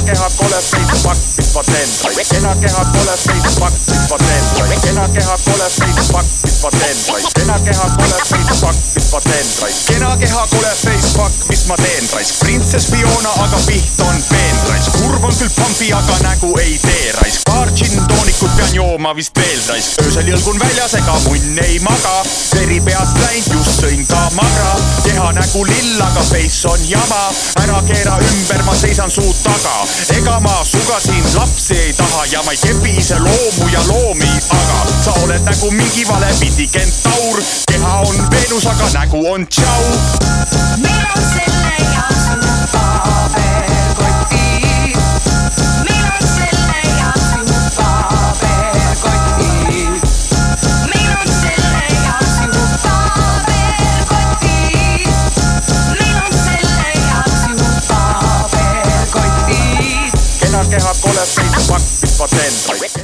keha kole veits pakk, mis ma teen raisk. Kena keha kole veits pakk, mis ma teen raisk. Kena keha kole veits pakk, mis ma teen raisk. Kena keha kole veits pakk, mis ma teen raisk. Kena keha kole veits pakk, mis ma teen raisk. Printsess Fiona, aga piht on peen raisk. Kurv on küll pampi, aga nägu ei tee raisk. Paar džinntoonikut pean jooma vist veel raisk. Öösel jõlgun väljas, ega munn ei maga. Veri peast läinud, just sõin ka magra. Keha nägu lill, aga face on jama. Ära keera ümber, ma seisan suu taga. Ega ma sugasin, lapsi ei taha ja ma ei kepi ise loomu ja loomi, aga sa oled nagu mingi valepidi kentaur. Keha on Veenus, aga nägu on tšau. Meil on selle ja su paberkoti. Meil on selle ja su paberkoti. Meil on selle ja su paberkoti. Meil on selle ja su paberkoti. Kena keha kole veits pakk, mis ma teen raisk.